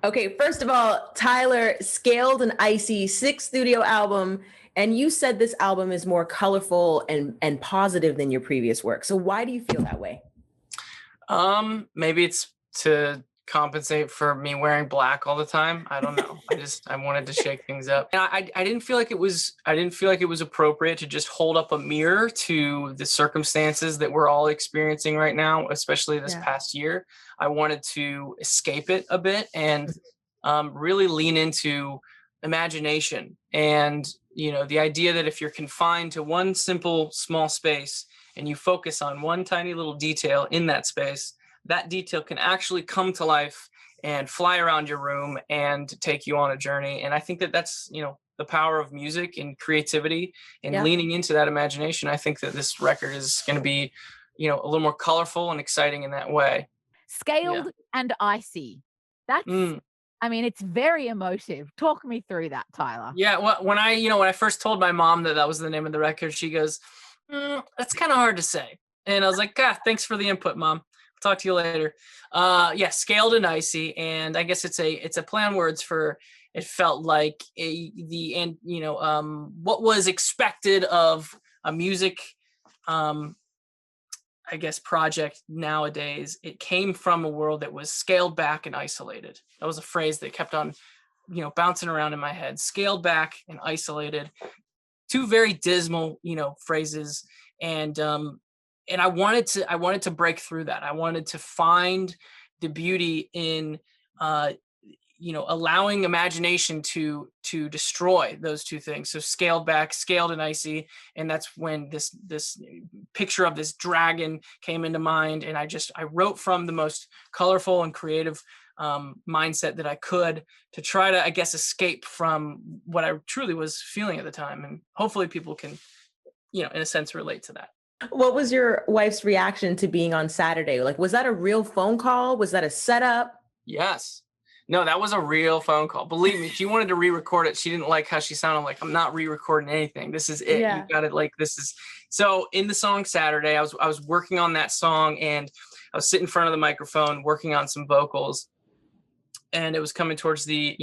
Okay, first of all, Tyler, Scaled and Icy, sixth studio album, and you said this album is more colorful and positive than your previous work. So why do you feel that way? Maybe it's to compensate for me wearing black all the time. I don't know. I wanted to shake things up. And I didn't feel like it was appropriate to just hold up a mirror to the circumstances that we're all experiencing right now, especially this past year. I wanted to escape it a bit and really lean into imagination and, the idea that if you're confined to one simple small space and you focus on one tiny little detail in that space, that detail can actually come to life and fly around your room and take you on a journey. And I think that that's, the power of music and creativity and leaning into that imagination. I think that this record is going to be, a little more colorful and exciting in that way. Scaled and Icy. That's, it's very emotive. Talk me through that, Tyler. Yeah. Well, when I first told my mom that was the name of the record, she goes, that's kind of hard to say. And I was like, thanks for the input, Mom. Talk to you later. Scaled and Icy. And I guess it's a play on words for, it felt like what was expected of a music, project nowadays. It came from a world that was scaled back and isolated. That was a phrase that kept on, bouncing around in my head. Scaled back and isolated. Two very dismal, phrases. And I wanted to break through that. I wanted to find the beauty in, allowing imagination to destroy those two things. So scaled back, scaled and icy. And that's when this picture of this dragon came into mind. And I wrote from the most colorful and creative mindset that I could to try to, escape from what I truly was feeling at the time. And hopefully people can, in a sense, relate to that. What was your wife's reaction to being on Saturday? Like, was that a real phone call? Was that a setup? Yes. No, that was a real phone call. Believe me, she wanted to re-record it. She didn't like how she sounded. I'm like, I'm not re-recording anything. This is it. You got it. Like, this is. So in the song Saturday, I was working on that song and I was sitting in front of the microphone working on some vocals. And it was coming towards the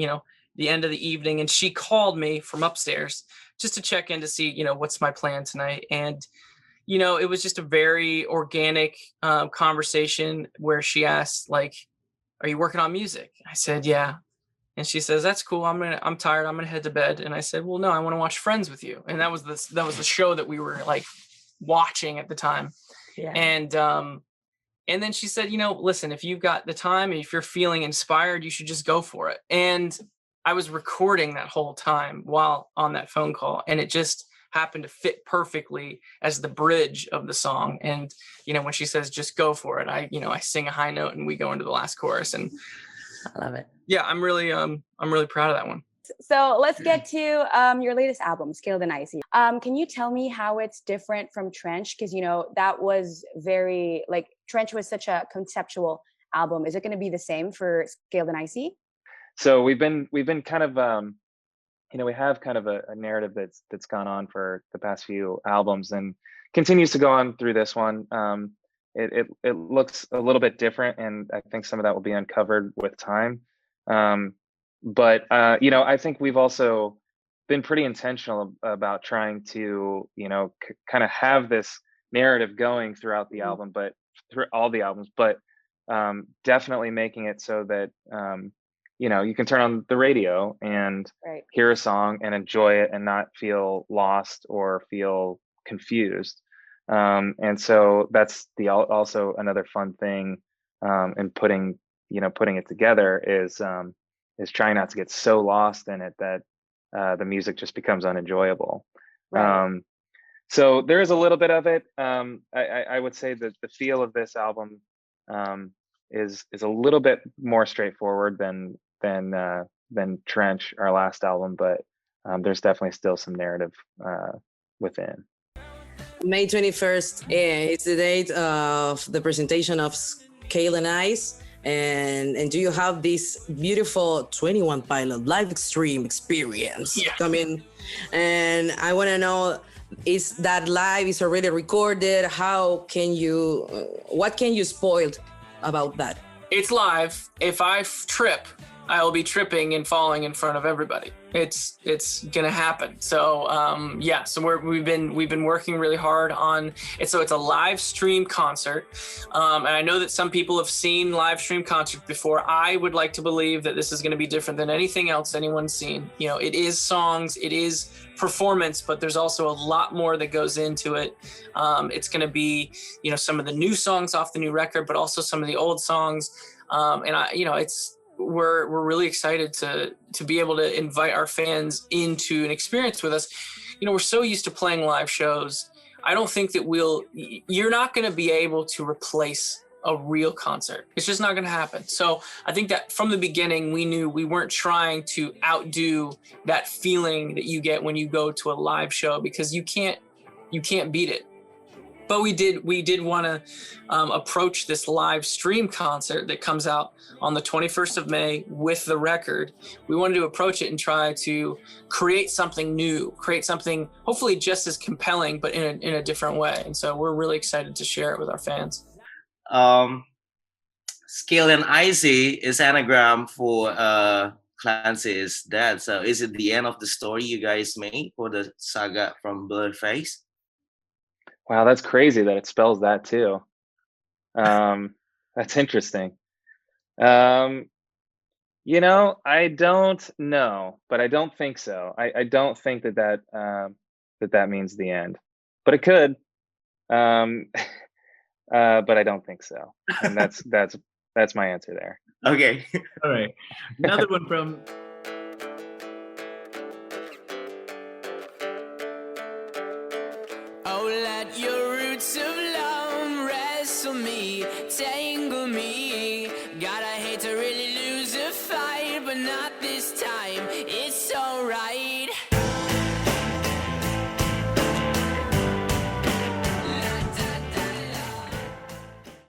end of the evening. And she called me from upstairs just to check in to see, what's my plan tonight. And it was just a very organic conversation where she asked, like, are you working on music? I said, yeah. And she says, that's cool. I'm tired. I'm going to head to bed. And I said, well, no, I want to watch Friends with you. And that was the show that we were like watching at the time. Yeah. And then she said, listen, if you've got the time and if you're feeling inspired, you should just go for it. And I was recording that whole time while on that phone call. And it just happened to fit perfectly as the bridge of the song. And, when she says, just go for it, I sing a high note and we go into the last chorus. And I love it. Yeah, I'm really proud of that one. So let's get to your latest album, Scaled and Icy. Can you tell me how it's different from Trench? Because, that was very, Trench was such a conceptual album. Is it going to be the same for Scaled and Icy? So we've been kind of, we have kind of a narrative that's gone on for the past few albums and continues to go on through this one. It looks a little bit different, and I think some of that will be uncovered with time. But I think we've also been pretty intentional about trying to, kind of have this narrative going throughout the album, but through all the albums, but definitely making it so that, you can turn on the radio and hear a song and enjoy it and not feel lost or feel confused. And so that's also another fun thing in putting it together is trying not to get so lost in it that the music just becomes unenjoyable. Right. So there is a little bit of it. I would say that the feel of this album is a little bit more straightforward than Trench, our last album, but there's definitely still some narrative within. May 21st is the date of the presentation of Scaled and Icy. And do you have this beautiful 21 Pilot live extreme experience coming? And I want to know, is that live, is already recorded? What can you spoil about that? It's live. If I trip, I will be tripping and falling in front of everybody. It's gonna happen. So yeah, so we've been working really hard on it. So it's a live stream concert, and I know that some people have seen live stream concerts before. I would like to believe that this is going to be different than anything else anyone's seen. You know, it is songs, it is performance, but there's also a lot more that goes into it. It's going to be, you know, some of the new songs off the new record, but also some of the old songs, and we're really excited to be able to invite our fans into an experience with us. You know, we're so used to playing live shows. I don't think that you're not going to be able to replace a real concert. It's just not going to happen. So I think that from the beginning, we knew we weren't trying to outdo that feeling that you get when you go to a live show, because you can't beat it. But we did want to approach this live stream concert that comes out on the 21st of May with the record. We wanted to approach it and try to create something new, create something hopefully just as compelling, but in a different way. And so we're really excited to share it with our fans. Scaled And Icy is anagram for Clancy's dad. So is it the end of the story you guys made for the saga from Blurred Face? Wow, that's crazy that it spells that too. That's interesting. You know, I don't know, but I don't think so. I don't think that means the end, but it could. But I don't think so. And that's my answer there. Okay. All right. Another one from Oh, let your roots of love wrestle me, tangle me. God, I hate to really lose a fight, but not this time.